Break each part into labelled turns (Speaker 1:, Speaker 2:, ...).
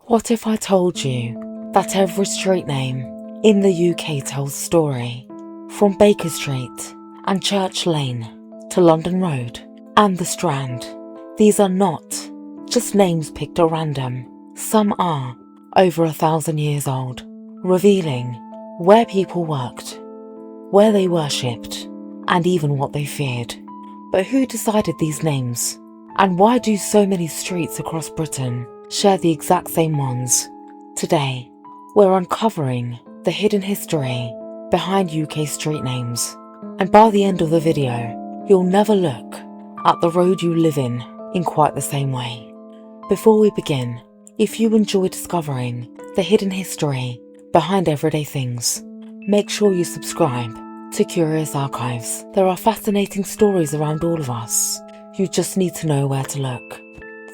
Speaker 1: What if I told you that every street name in the UK tells a story? From Baker Street and Church Lane to London Road and the Strand. These are not just names picked at random. Some are over 1,000 years old, revealing where people worked, where they worshipped, and even what they feared. But who decided these names? And why do so many streets across Britain share the exact same ones? Today, we're uncovering the hidden history behind UK street names. And by the end of the video, you'll never look at the road you live in quite the same way. Before we begin, if you enjoy discovering the hidden history behind everyday things, make sure you subscribe to Curious Archives. There are fascinating stories around all of us. You just need to know where to look.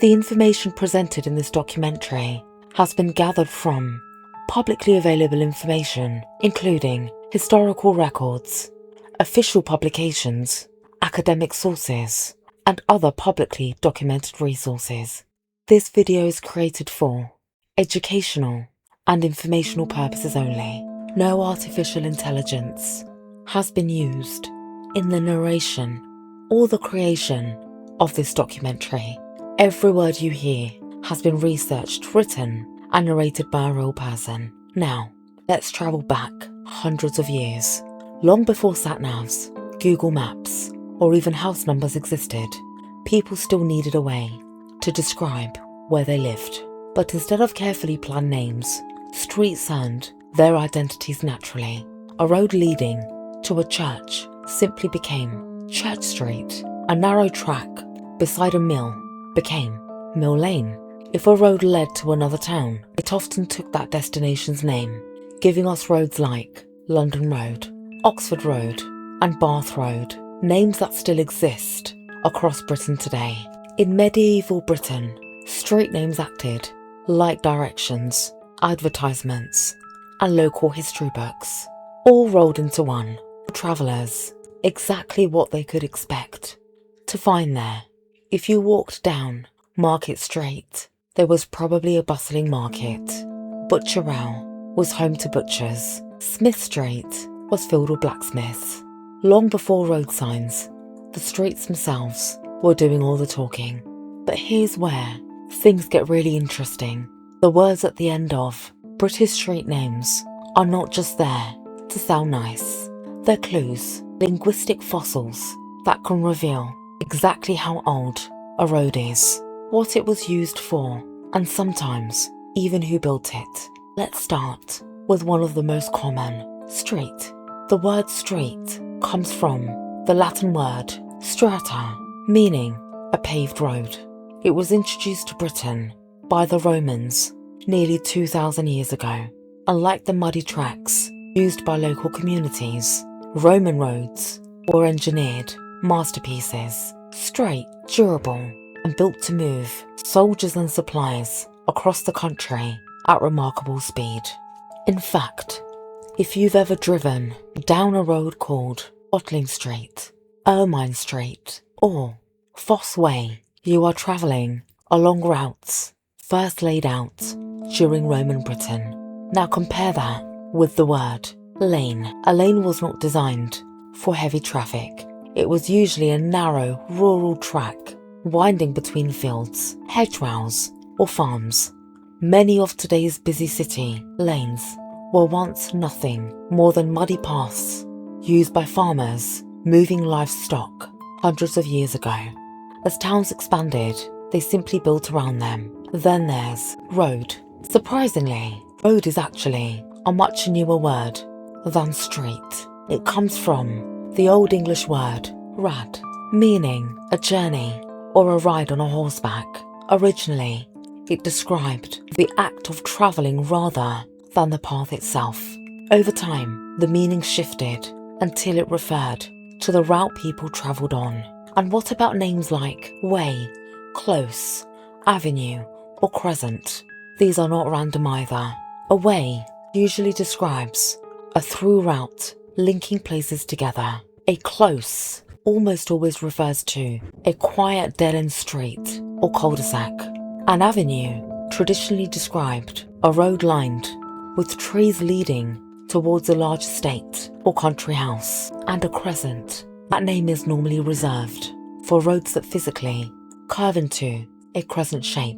Speaker 1: The information presented in this documentary has been gathered from publicly available information, including historical records, official publications, academic sources, and other publicly documented resources. This video is created for educational and informational purposes only. No artificial intelligence has been used in the narration or the creation of this documentary. Every word you hear has been researched, written, and narrated by a real person. Now, let's travel back hundreds of years. Long before sat-navs, Google Maps, or even house numbers existed, people still needed a way to describe where they lived. But instead of carefully planned names, streets earned their identities naturally. A road leading to a church simply became Church Street. A narrow track beside a mill became Mill Lane. If a road led to another town, it often took that destination's name, giving us roads like London Road, Oxford Road, and Bath Road, names that still exist across Britain today. In medieval Britain, street names acted like directions, advertisements, and local history books, all rolled into one. For travellers, exactly what they could expect to find there. If you walked down Market Street, there was probably a bustling market. Butcher Row was home to butchers. Smith Street was filled with blacksmiths. Long before road signs, the streets themselves were doing all the talking. But here's where things get really interesting. The words at the end of British street names are not just there to sound nice. They're clues, linguistic fossils that can reveal exactly how old a road is, what it was used for, and sometimes even who built it. Let's start with one of the most common, street. The word street comes from the Latin word strata, meaning a paved road. It was introduced to Britain by the Romans nearly 2,000 years ago. Unlike the muddy tracks used by local communities, Roman roads were engineered masterpieces, straight, durable, and built to move soldiers and supplies across the country at remarkable speed. In fact, if you've ever driven down a road called Watling Street, Ermine Street, or Fosse Way, you are travelling along routes first laid out during Roman Britain. Now compare that with the word lane. A lane was not designed for heavy traffic. It was usually a narrow rural track winding between fields, hedgerows, or farms. Many of today's busy city lanes were once nothing more than muddy paths used by farmers moving livestock hundreds of years ago. As towns expanded, they simply built around them. Then there's road. Surprisingly, road is actually a much newer word than street. It comes from the Old English word rad, meaning a journey or a ride on a horseback. Originally, it described the act of travelling rather than the path itself. Over time, the meaning shifted until it referred to the route people travelled on. And what about names like way, close, avenue, or crescent? These are not random either. A way usually describes a through route linking places together. A close almost always refers to a quiet dead-end street or cul-de-sac. An avenue traditionally described a road lined with trees leading towards a large estate or country house, and a crescent. That name is normally reserved for roads that physically curve into a crescent shape,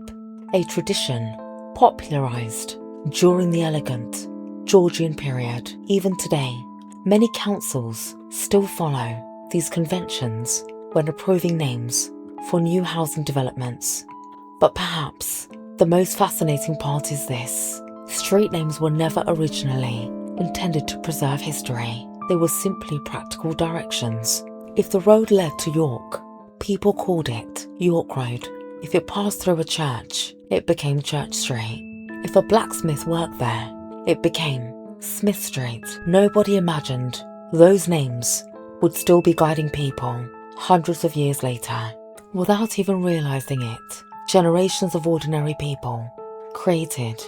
Speaker 1: a tradition popularised during the elegant Georgian period. Even today, many councils still follow these conventions when approving names for new housing developments. But perhaps the most fascinating part is this: street names were never originally intended to preserve history. They were simply practical directions. If the road led to York, people called it York Road. If it passed through a church, it became Church Street. If a blacksmith worked there, it became Smith Street. Nobody imagined those names would still be guiding people hundreds of years later. Without even realizing it, generations of ordinary people created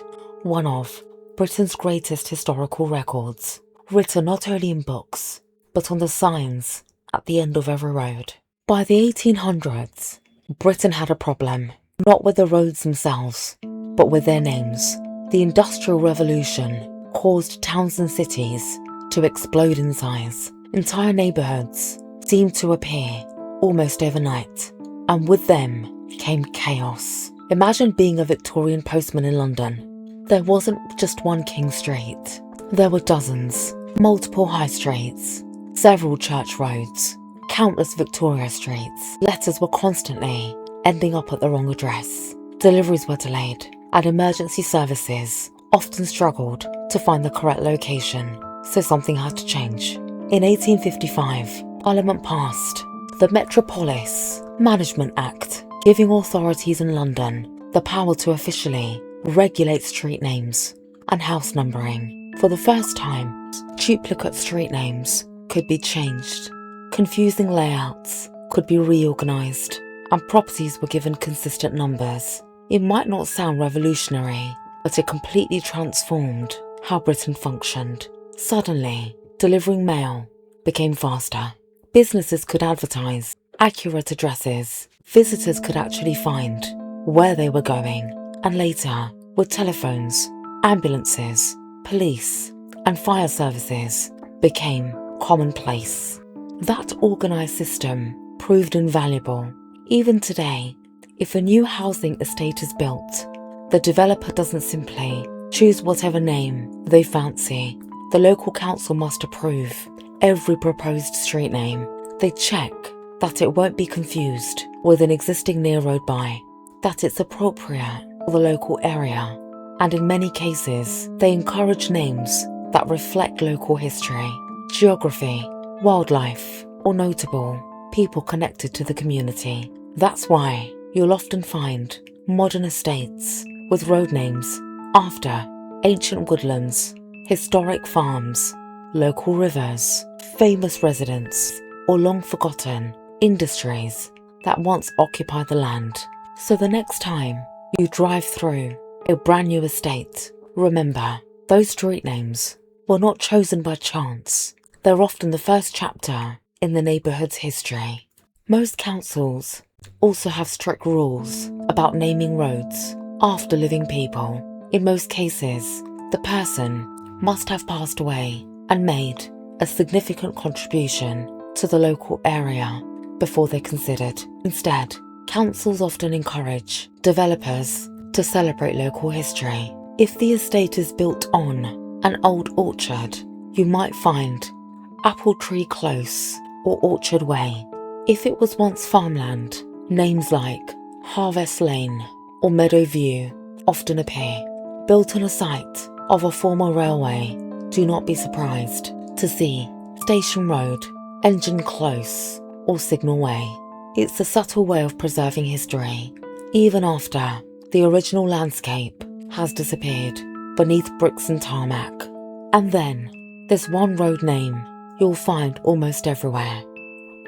Speaker 1: one of Britain's greatest historical records, written not only in books, but on the signs at the end of every road. By the 1800s, Britain had a problem, not with the roads themselves, but with their names. The Industrial Revolution caused towns and cities to explode in size. Entire neighbourhoods seemed to appear almost overnight, and with them came chaos. Imagine being a Victorian postman in London. There wasn't just one King Street. There were dozens, multiple high streets, several church roads, countless Victoria streets. Letters were constantly ending up at the wrong address. Deliveries were delayed, and emergency services often struggled to find the correct location, so something had to change. In 1855, Parliament passed the Metropolis Management Act, giving authorities in London the power to officially regulate street names and house numbering. For the first time, duplicate street names could be changed, confusing layouts could be reorganised, and properties were given consistent numbers. It might not sound revolutionary, but it completely transformed how Britain functioned. Suddenly, delivering mail became faster. Businesses could advertise accurate addresses. Visitors could actually find where they were going. And later, with telephones, ambulances, police, and fire services became commonplace. That organised system proved invaluable. Even today, if a new housing estate is built, the developer doesn't simply choose whatever name they fancy. The local council must approve every proposed street name. They check that it won't be confused with an existing near road by, that it's appropriate for the local area, and in many cases, they encourage names that reflect local history, geography, wildlife, or notable people connected to the community. That's why you'll often find modern estates with road names after ancient woodlands, historic farms, local rivers, famous residents, or long-forgotten industries that once occupied the land. So the next time you drive through a brand new estate, remember, those street names were not chosen by chance. They're often the first chapter in the neighbourhood's history. Most councils also have strict rules about naming roads after living people. In most cases, the person must have passed away and made a significant contribution to the local area before they're considered. Instead, councils often encourage developers to celebrate local history. If the estate is built on an old orchard, you might find Apple Tree Close or Orchard Way. If it was once farmland, names like Harvest Lane or Meadow View often appear. Built on a site of a former railway, do not be surprised to see Station Road, Engine Close, or Signal Way. It's a subtle way of preserving history, even after the original landscape has disappeared beneath bricks and tarmac. And then there's one road name you'll find almost everywhere: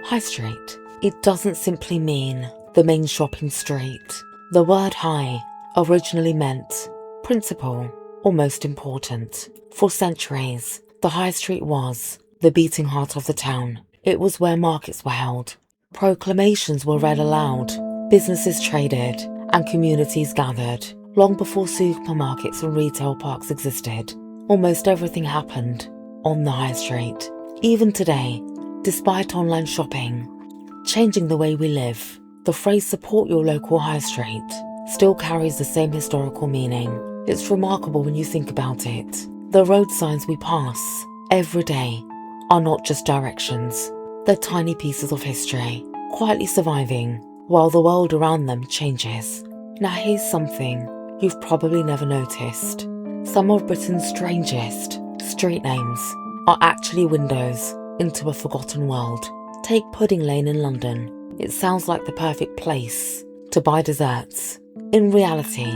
Speaker 1: High Street. It doesn't simply mean the main shopping street. The word high originally meant principal or most important. For centuries, the High Street was the beating heart of the town. It was where markets were held, proclamations were read aloud, businesses traded, and communities gathered. Long before supermarkets and retail parks existed, almost everything happened on the high street. Even today, despite online shopping changing the way we live, the phrase "support your local high street" still carries the same historical meaning. It's remarkable when you think about it. The road signs we pass every day are not just directions. They're tiny pieces of history, quietly surviving while the world around them changes. Now here's something you've probably never noticed. Some of Britain's strangest street names are actually windows into a forgotten world. Take Pudding Lane in London. It sounds like the perfect place to buy desserts. In reality,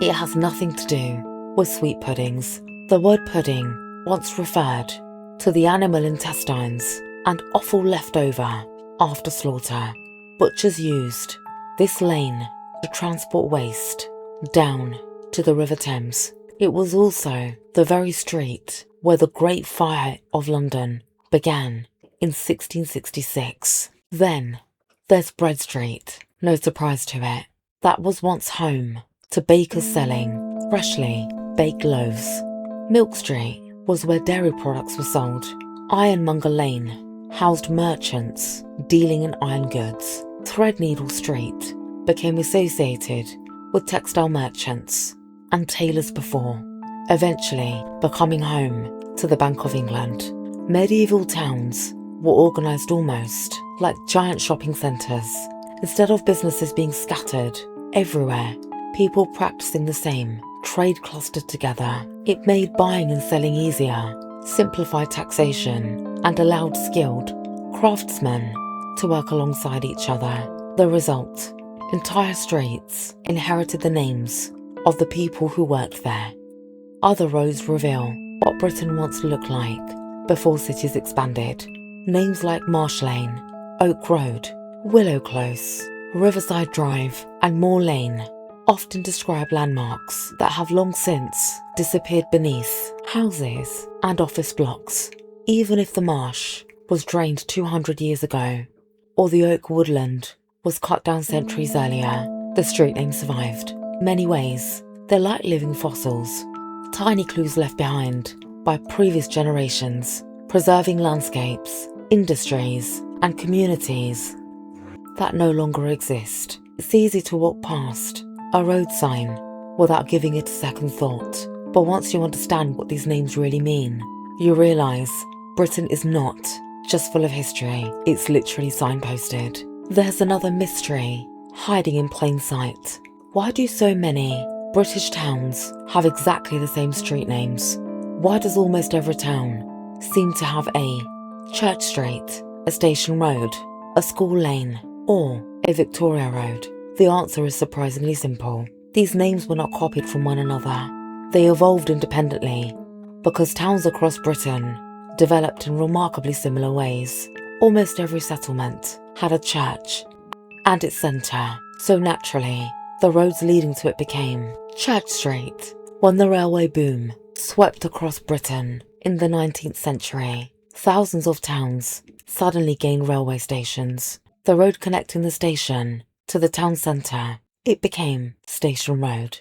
Speaker 1: it has nothing to do with sweet puddings. The word pudding once referred to the animal intestines and offal left over after slaughter. Butchers used this lane to transport waste down to the River Thames. It was also the very street where the Great Fire of London began in 1666. Then there's Bread Street, no surprise to it. That was once home to bakers selling freshly baked loaves. Milk Street was where dairy products were sold. Ironmonger Lane housed merchants dealing in iron goods. Threadneedle Street became associated with textile merchants and tailors before eventually becoming home to the Bank of England. Medieval towns were organised almost like giant shopping centres. Instead of businesses being scattered everywhere, people practicing the same trade clustered together. It made buying and selling easier, simplified taxation, and allowed skilled craftsmen to work alongside each other. The result: entire streets inherited the names of the people who worked there. Other roads reveal what Britain once looked like before cities expanded. Names like Marsh Lane, Oak Road, Willow Close, Riverside Drive, and Moor Lane often describe landmarks that have long since disappeared beneath houses and office blocks. Even if the marsh was drained 200 years ago, or the oak woodland was cut down centuries earlier, the street name survived. In many ways, they're like living fossils, tiny clues left behind by previous generations, preserving landscapes, industries, and communities that no longer exist. It's easy to walk past a road sign without giving it a second thought, but once you understand what these names really mean, you realise Britain is not just full of history, it's literally signposted. There's another mystery hiding in plain sight. Why do so many British towns have exactly the same street names? Why does almost every town seem to have a Church Street, a station road, a school lane, or a Victoria Road? The answer is surprisingly simple. These names were not copied from one another. They evolved independently because towns across Britain developed in remarkably similar ways. Almost every settlement had a church and its centre, so naturally, the roads leading to it became Church Street. When the railway boom swept across Britain in the 19th century, thousands of towns suddenly gained railway stations. The road connecting the station to the town centre, it became Station Road.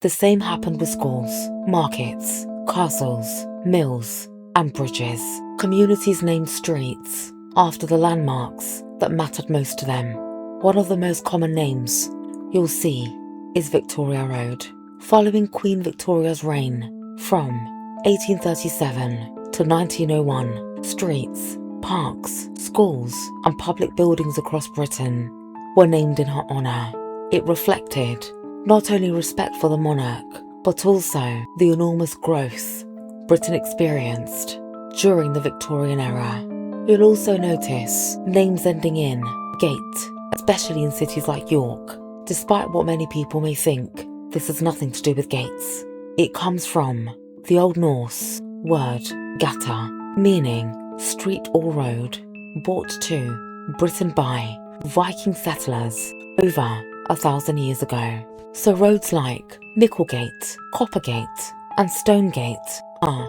Speaker 1: The same happened with schools, markets, castles, mills, and bridges. Communities named streets after the landmarks that mattered most to them. One of the most common names you'll see is Victoria Road. Following Queen Victoria's reign from 1837 to 1901, streets, parks, schools, and public buildings across Britain were named in her honour. It reflected not only respect for the monarch, but also the enormous growth Britain experienced during the Victorian era. You'll also notice names ending in gate, especially in cities like York. Despite what many people may think, this has nothing to do with gates. It comes from the Old Norse word gata, meaning street or road, brought to Britain by Viking settlers over 1,000 years ago. So roads like Micklegate, Coppergate, and Stonegate are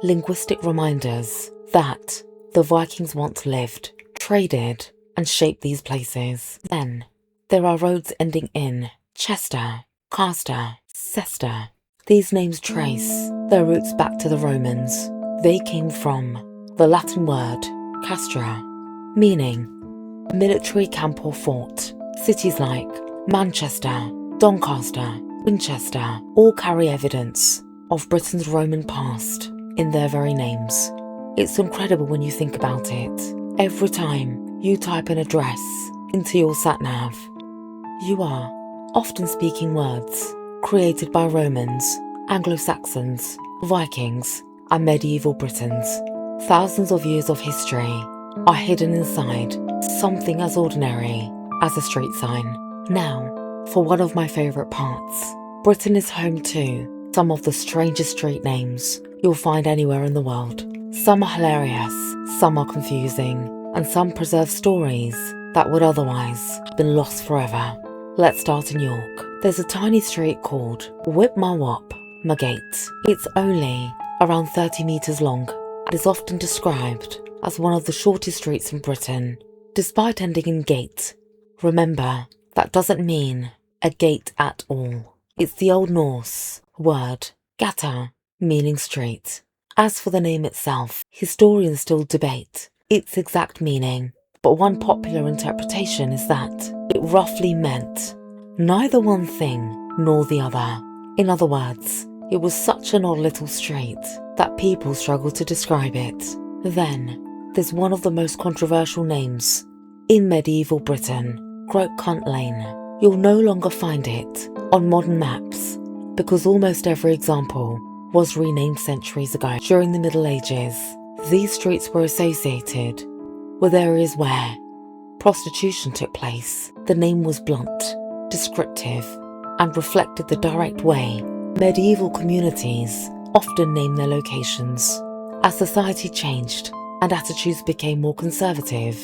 Speaker 1: linguistic reminders that the Vikings once lived, traded, and shaped these places. Then there are roads ending in Chester, Caster, Cester. These names trace their roots back to the Romans. They came from the Latin word castra, meaning military camp or fort. Cities like Manchester, Doncaster, Winchester all carry evidence of Britain's Roman past in their very names. It's incredible when you think about it. Every time you type an address into your sat-nav, you are often speaking words created by Romans, Anglo-Saxons, Vikings, and medieval Britons. Thousands of years of history are hidden inside something as ordinary as a street sign. Now, for one of my favourite parts. Britain is home to some of the strangest street names you'll find anywhere in the world. Some are hilarious, some are confusing, and some preserve stories that would otherwise have been lost forever. Let's start in York. There's a tiny street called Whip-Ma-Whop-Ma-Gate. It's only around 30 metres long and is often described as one of the shortest streets in Britain. Despite ending in gate, remember, that doesn't mean a gate at all. It's the Old Norse word gata, meaning street. As for the name itself, historians still debate its exact meaning, but one popular interpretation is that it roughly meant neither one thing nor the other. In other words, it was such an odd little street that people struggled to describe it. Then, there's one of the most controversial names in medieval Britain, Gropecunt Lane. You'll no longer find it on modern maps because almost every example was renamed centuries ago. During the Middle Ages, these streets were associated with areas where prostitution took place. The name was blunt, descriptive, and reflected the direct way medieval communities often named their locations. As society changed and attitudes became more conservative,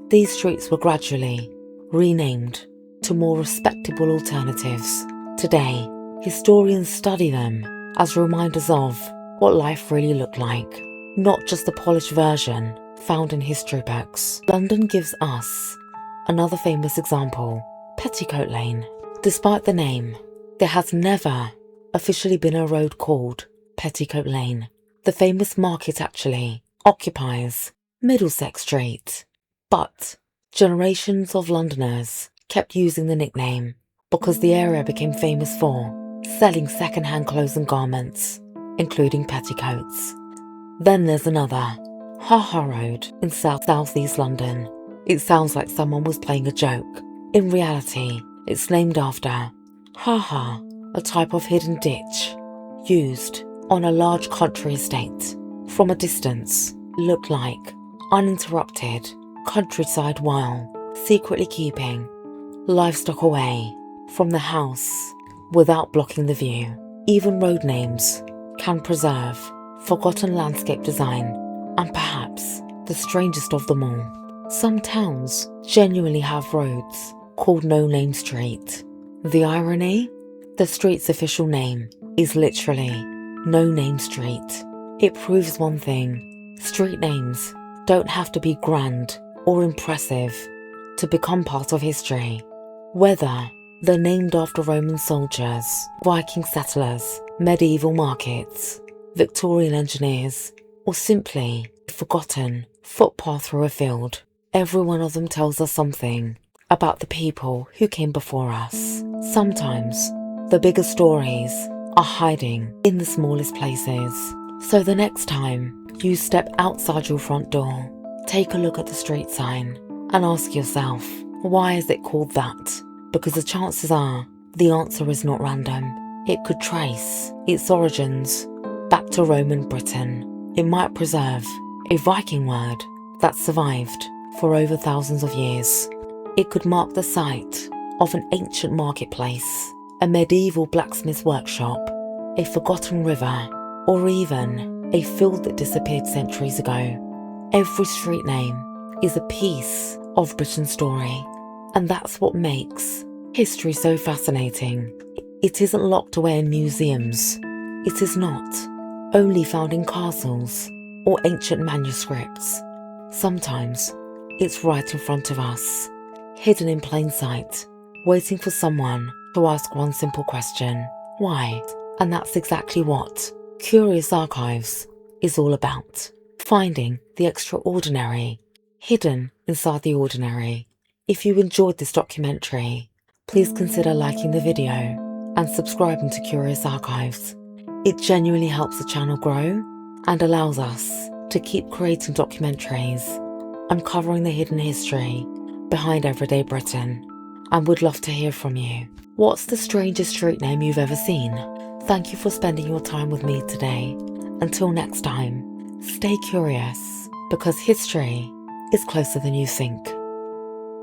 Speaker 1: these streets were gradually renamed to more respectable alternatives. Today, historians study them as reminders of what life really looked like, not just the polished version found in history books. London gives us another famous example, Petticoat Lane. Despite the name, there has never officially been a road called Petticoat Lane. The famous market actually occupies Middlesex Street, but generations of Londoners kept using the nickname because the area became famous for selling second-hand clothes and garments, including petticoats. Then there's another, Ha Road in south-east London. It sounds like someone was playing a joke. In reality, it's named after ha, a type of hidden ditch used on a large country estate. From a distance, it looked like uninterrupted countryside while secretly keeping livestock away from the house without blocking the view. Even road names can preserve forgotten landscape design, and perhaps the strangest of them all, some towns genuinely have roads called No Name Street. The irony? The street's official name is literally No Name Street. It proves one thing: street names don't have to be grand or impressive to become part of history. Whether they're named after Roman soldiers, Viking settlers, medieval markets, Victorian engineers, or simply a forgotten footpath through a field, every one of them tells us something about the people who came before us. Sometimes the biggest stories are hiding in the smallest places. So the next time you step outside your front door, take a look at the street sign and ask yourself, why is it called that? Because the chances are the answer is not random. It could trace its origins back to Roman Britain. It might preserve a Viking word that survived for over thousands of years. It could mark the site of an ancient marketplace, a medieval blacksmith's workshop, a forgotten river, or even a field that disappeared centuries ago. Every street name is a piece of Britain's story, and that's what makes history so fascinating. It isn't locked away in museums. It is not only found in castles or ancient manuscripts. Sometimes it's right in front of us, hidden in plain sight, waiting for someone to ask one simple question. why, and that's exactly what Curious Archives is all about. Finding the extraordinary, hidden inside the ordinary. If you enjoyed this documentary, please consider liking the video and subscribing to Curious Archives. It genuinely helps the channel grow and allows us to keep creating documentaries, uncovering the hidden history behind everyday Britain, and would love to hear from you. What's the strangest street name you've ever seen? Thank you for spending your time with me today. Until next time, stay curious, because history is closer than you think.